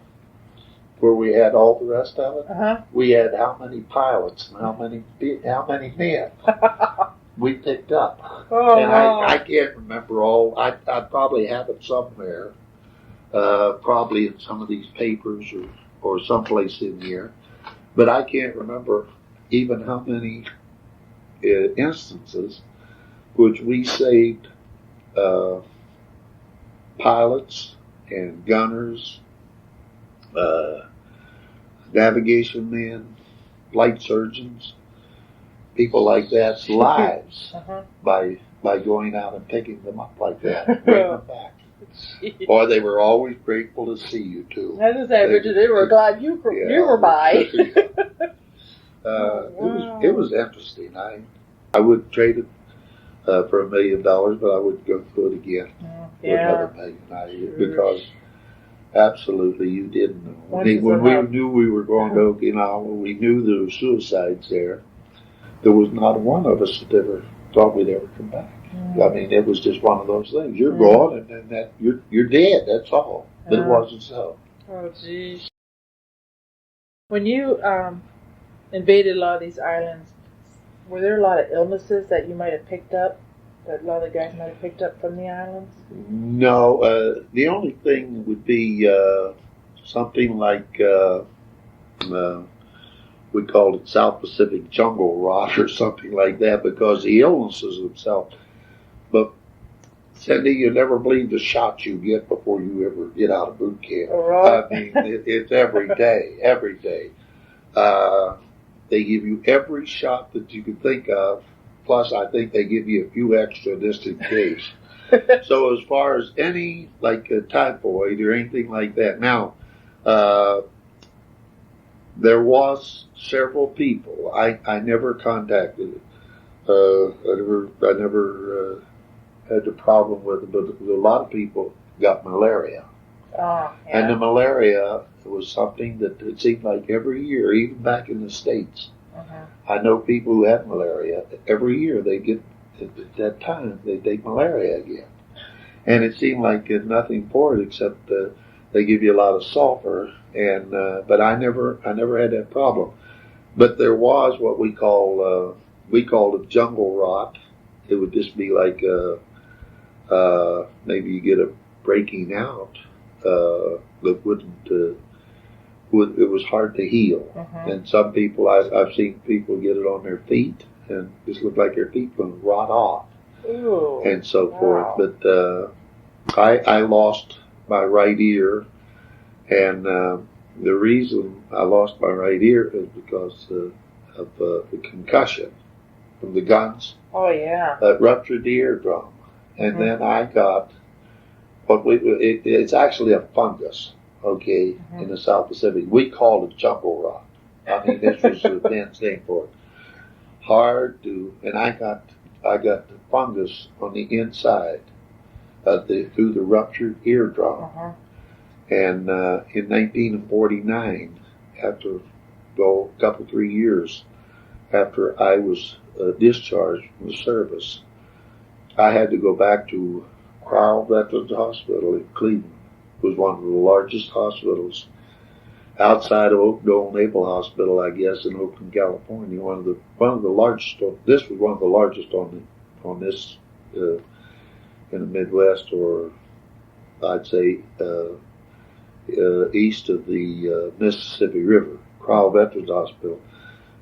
where we had all the rest of it, we had how many pilots and how many men we picked up. And I can't remember all. I probably have it somewhere, probably in some of these papers or someplace in here, but I can't remember even how many instances which we saved pilots and gunners, navigation men, flight surgeons, people like that's lives by going out and picking them up like that, bringing them back. Or they were always grateful to see you too. I was say, Richard, they were glad you were by. It was interesting. I would trade it for $1 million, but I wouldn't go through it again for another $1 million because absolutely you didn't know. When we knew we were going to Okinawa, we knew there were suicides there. There was not one of us that ever thought we'd ever come back. I mean, it was just one of those things. You're gone, and that you're dead. That's all. But it wasn't so. Oh, geez. When you invaded a lot of these islands, were there a lot of illnesses that you might have picked up? That a lot of the guys might have picked up from the islands? No. The only thing would be something like we called it South Pacific jungle rot or something like that, because the illnesses themselves. But Cindy, you never believe the shots you get before you ever get out of boot camp. Right. I mean, it's every day. They give you every shot that you can think of. Plus, I think they give you a few extra just in case. So as far as any, like typhoid or anything like that. Now, there was several people. I never contacted. I never had a problem with it, but a lot of people got malaria. And the malaria was something that it seemed like every year, even back in the States, I know people who had malaria. Every year they get, at that time, they take malaria again. And it seemed like nothing for it except they give you a lot of sulfur. And but I never had that problem. But there was what we called it jungle rot. It would just be like maybe you get a breaking out that wouldn't. It was hard to heal, and some people I've seen people get it on their feet, and just look like their feet going to rot off, and so forth. But I lost my right ear, and the reason I lost my right ear is because of the concussion from the guns. Oh yeah. That ruptured the eardrum, and then I got it's actually a fungus. Okay, in the South Pacific. We called it jungle rot. I mean, this was the dense name for it. Hard to, and I got the fungus on the inside of through the ruptured eardrum. And in 1949, after a couple, 3 years after I was discharged from the service, I had to go back to Crile Veterans Hospital in Cleveland. It was one of the largest hospitals outside of Okinawa Naval Hospital, I guess, in Oakland, California. One of the largest. This was one of the largest on this in the Midwest, or I'd say east of the Mississippi River. Crile Veterans Hospital.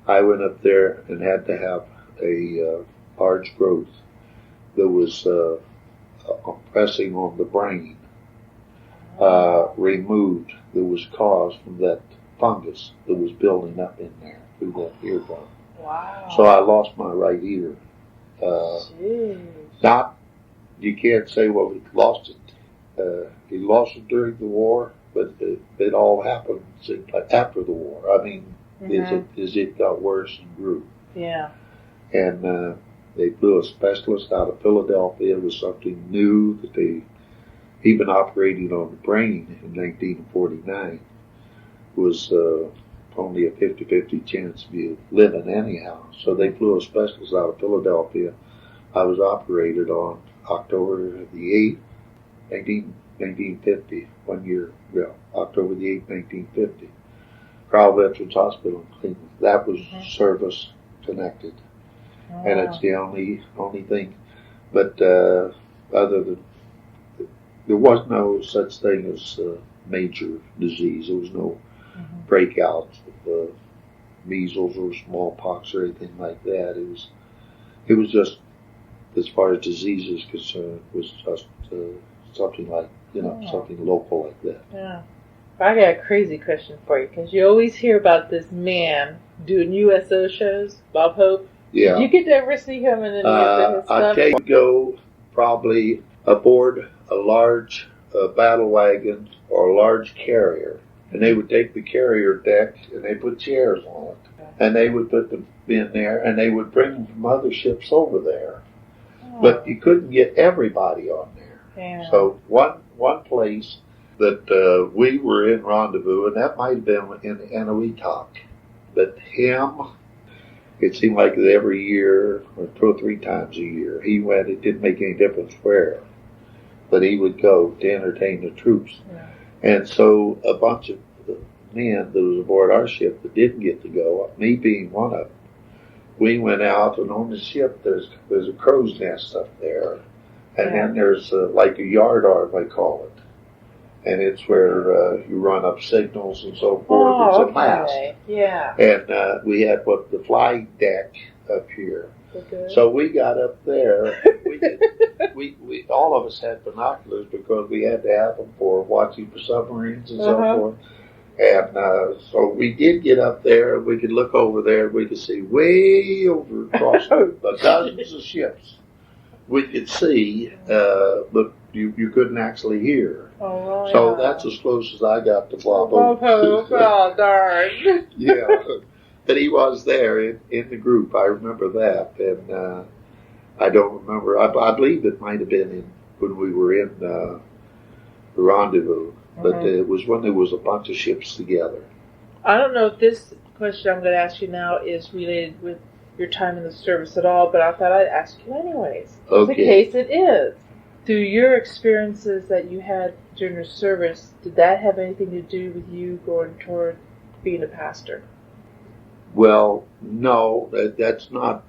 I went up there and had to have a large growth that was pressing on the brain removed, that was caused from that fungus that was building up in there through that eardrum. Wow. So I lost my right ear. Not, you can't say, well, he lost it. He lost it during the war, but it all happened after the war. I mean, as it got worse and grew. Yeah. And they flew a specialist out of Philadelphia. It was something new that he'd been operating on the brain in 1949. It was only a 50-50 chance of you living anyhow. So they flew a specialist out of Philadelphia. I was operated on October the 8th, 1950, 1 year ago, October the 8th, 1950. Crile Veterans Hospital in Cleveland. That was service connected. And it's the only thing. But other than, there was no such thing as major disease. There was no breakouts of measles or smallpox or anything like that. It was just, as far as disease is concerned, it was just something like, something local like that. Yeah. I got a crazy question for you, because you always hear about this man doing USO shows, Bob Hope. Yeah. Did you get to ever see him in any of his stuff? I take to go probably aboard a large battle wagon or a large carrier, and they would take the carrier deck and they put chairs on it, and they would put them in there, and they would bring them from other ships over there. But you couldn't get everybody on there. Yeah. So one place that we were in rendezvous, and that might have been in Enewetak, but it seemed like every year, or 2 or 3 times a year, he went. It didn't make any difference where, but he would go to entertain the troops. Yeah. And so a bunch of men that was aboard our ship that didn't get to go, me being one of them, we went out, and on the ship there's a crow's nest up there, and then there's like a yard arm, they call it. And it's where you run up signals and so forth. It's a mast. Yeah. And we had the flying deck up here. Okay. So we got up there. We all of us had binoculars because we had to have them for watching for submarines and so forth. And so we did get up there, and we could look over there, and we could see way over across the dozens of ships. We could see, but you couldn't actually hear. Oh, yeah. So that's as close as I got to Bob Hope. Oh, darn. Yeah, but he was there in the group. I remember that, and I don't remember. I believe it might have been when we were in the rendezvous, but it was when there was a bunch of ships together. I don't know if this question I'm going to ask you now is related with your time in the service at all, but I thought I'd ask you anyways. Okay. In case it is. Through your experiences that you had during your service, did that have anything to do with you going toward being a pastor? Well, no, that's not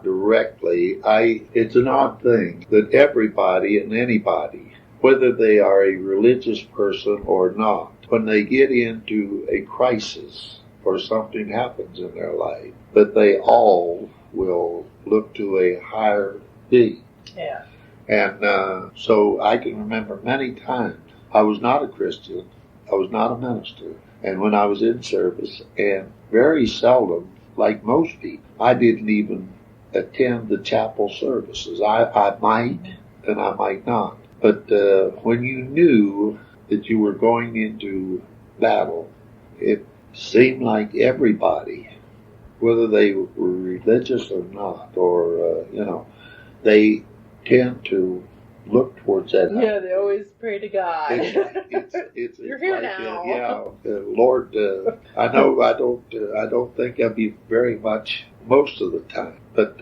directly. It's an odd thing that everybody and anybody, whether they are a religious person or not, when they get into a crisis or something happens in their life, that they all will look to a higher being. Yeah. And so I can remember many times I was not a Christian, I was not a minister, and when I was in service, and very seldom, like most people, I didn't even attend the chapel services. I might and I might not. But when you knew that you were going into battle, it seemed like everybody, whether they were religious or not, or, they tend to look towards that. Yeah, they always pray to God. It's You're here like, now. Lord, I know I don't think I'll be very much most of the time, but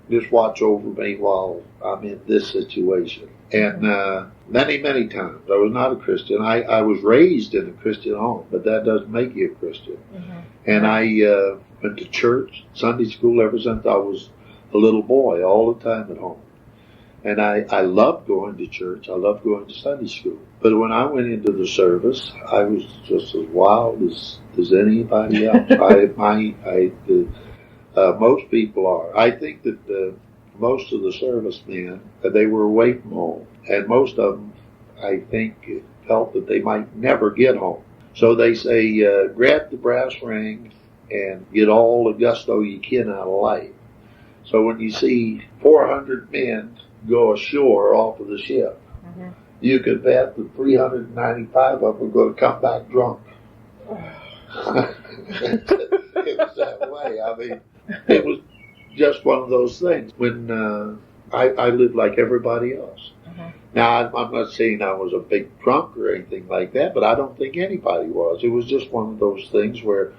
just watch over me while I'm in this situation. And many, many times, I was not a Christian. I was raised in a Christian home, but that doesn't make you a Christian. And I went to church, Sunday school ever since I was a little boy, all the time at home. And I loved going to church. I loved going to Sunday school. But when I went into the service, I was just as wild as anybody else. Most people are. I think that most of the servicemen, they were away from home. And most of them, I think, felt that they might never get home. So they say, grab the brass ring and get all the gusto you can out of life. So when you see 400 men go ashore off of the ship, you can bet that 395 of them are going to come back drunk. It was that way. I mean, it was just one of those things. When I lived like everybody else. Now, I'm not saying I was a big drunk or anything like that, but I don't think anybody was. It was just one of those things where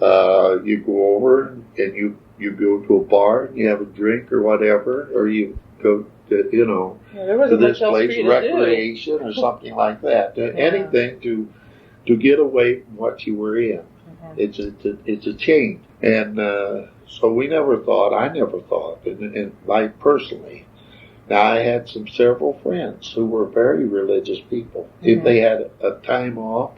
you go over and you go to a bar and you have a drink or whatever, or you go to, to this place, recreation or something like that. Anything to get away from what you were in. It's a change. And so I never thought, and I personally, now I had several friends who were very religious people. If they had a time off,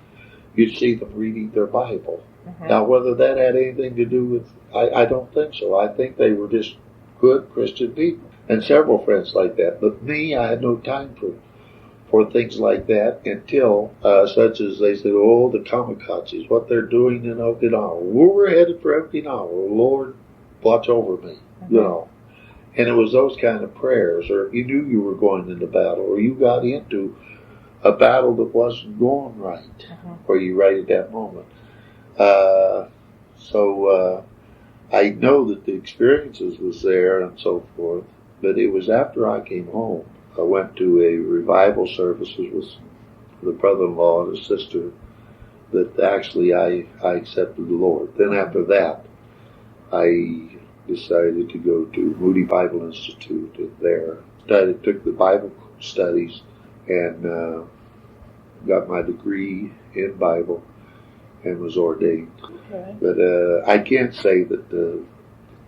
you'd see them reading their Bible. Now, whether that had anything to do with, I don't think so. I think they were just good Christian people. And several friends like that. But me, I had no time for things like that until, such as they said, the kamikazes, what they're doing in Okinawa. We're headed for Okinawa. Lord, watch over me, And it was those kind of prayers, or you knew you were going into battle, or you got into a battle that wasn't going right for you right at that moment. So I know that the experiences was there and so forth, but it was after I came home. I went to a revival services with the brother-in-law and his sister that actually I accepted the Lord. Then after that, I decided to go to Moody Bible Institute, and there I took the Bible studies and got my degree in Bible and was ordained. But I can't say that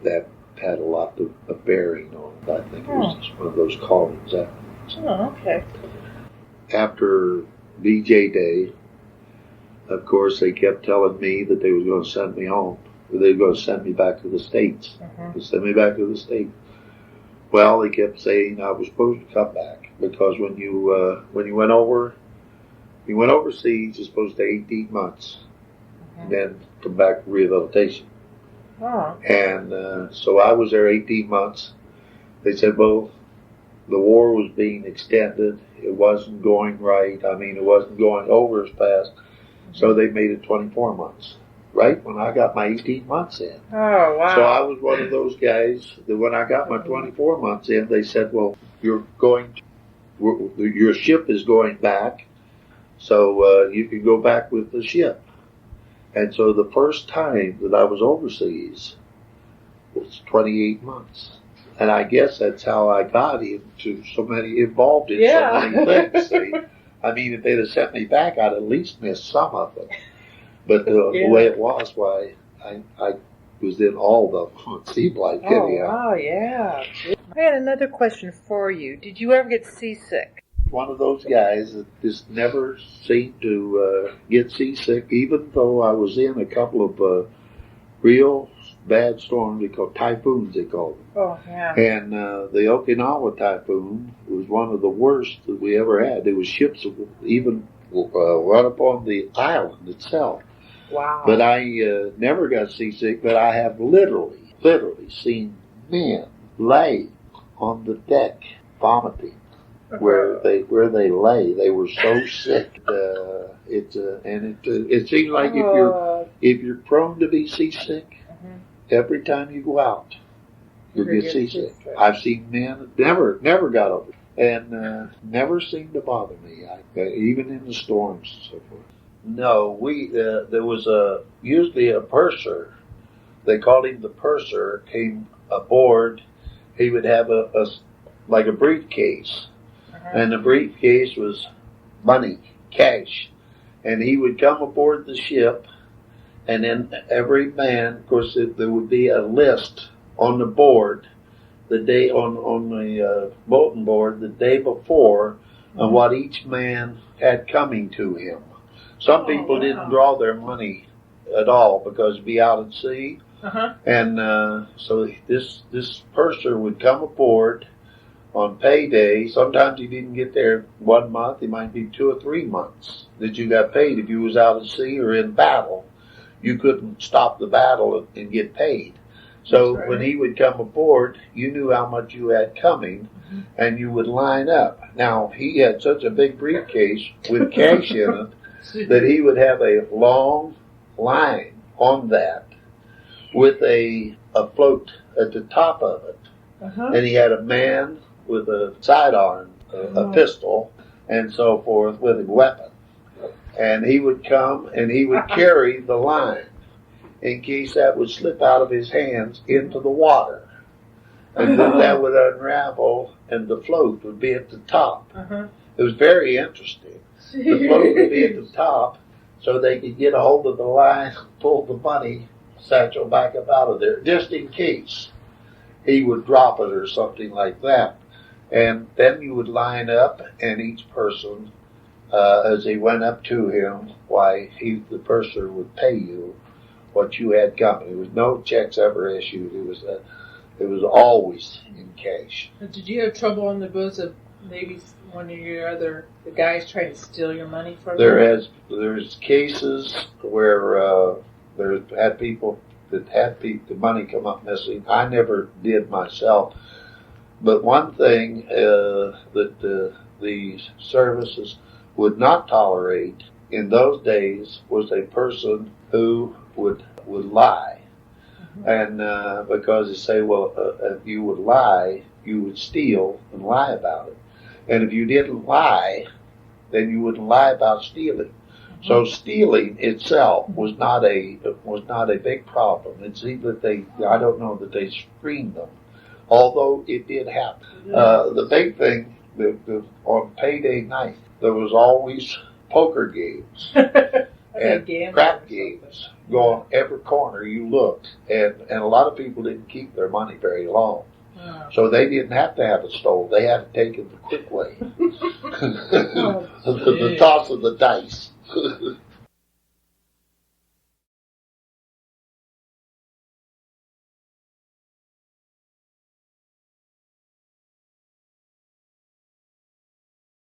that had a lot of bearing on it. I think it was just one of those callings afterwards. After VJ Day, of course, they kept telling me that they were going to send me home. They were going to send me back to the States. Send me back to the States. Well, they kept saying I was supposed to come back because when you went overseas, you're supposed to 18 months and then come back for rehabilitation. And so I was there 18 months. They said, well, the war was being extended. It wasn't going right. I mean, it wasn't going over as fast. So they made it 24 months, right when I got my 18 months in. Oh, wow. So I was one of those guys that when I got my 24 months in, they said, well, your ship is going back, so you can go back with the ship. And so the first time that I was overseas was 28 months. And I guess that's how I got involved in so many things. See? I mean, if they'd have sent me back, I'd at least missed some of them. But the way it was, why I was in all of them, it seemed like. Wow, yeah. I had another question for you. Did you ever get seasick? One of those guys that just never seemed to get seasick, even though I was in a couple of real bad storms. They call typhoons, they call them. Oh, yeah. And the Okinawa typhoon was one of the worst that we ever had. There was ships that would even run up on the island itself. Wow. But I never got seasick, but I have literally seen men lay on the deck vomiting. Where they lay, they were so sick. It seems like if you're prone to be seasick, every time you go out, you get seasick. I've seen men that never got over it. and never seemed to bother me, even in the storms and so forth. No, there was usually a purser. They called him the purser. Came aboard. He would have like a briefcase, and the briefcase was money, cash, and he would come aboard the ship, and then every man, of course, there would be a list on the board, the day on the bulletin board the day before, of what each man had coming to him. Some people didn't draw their money at all because it'd be out at sea. And so this purser would come aboard on payday. Sometimes he didn't get there 1 month. It might be 2 or 3 months that you got paid. If you was out at sea or in battle, you couldn't stop the battle and get paid. So when he would come aboard, you knew how much you had coming, and you would line up. Now, he had such a big briefcase with cash in it that he would have a long line on that with a float at the top of it. And he had a man with a sidearm, a pistol, and so forth, with a weapon. And he would come and he would carry the line in case that would slip out of his hands into the water. And then that would unravel and the float would be at the top. It was very interesting. The float would be at the top so they could get a hold of the line, pull the money satchel back up out of there, just in case he would drop it or something like that. And then you would line up, and each person, as they went up to him, the purser would pay you what you had coming. There was no checks ever issued. It was always in cash. Did you have trouble on the boats of maybe one of the guys trying to steal your money from you? There's cases where there had people that had the money come up missing. I never did myself. But one thing that the services would not tolerate in those days was a person who would lie. And because they say, well, if you would lie, you would steal and lie about it. And if you didn't lie, then you wouldn't lie about stealing. So stealing itself was not a big problem. It's either I don't know that they screened them, although it did happen. The big thing, on payday night, there was always poker games and crap games going every corner you looked, and a lot of people didn't keep their money very long. So they didn't have to have it stolen. They had to take it the quick way. The toss of the dice.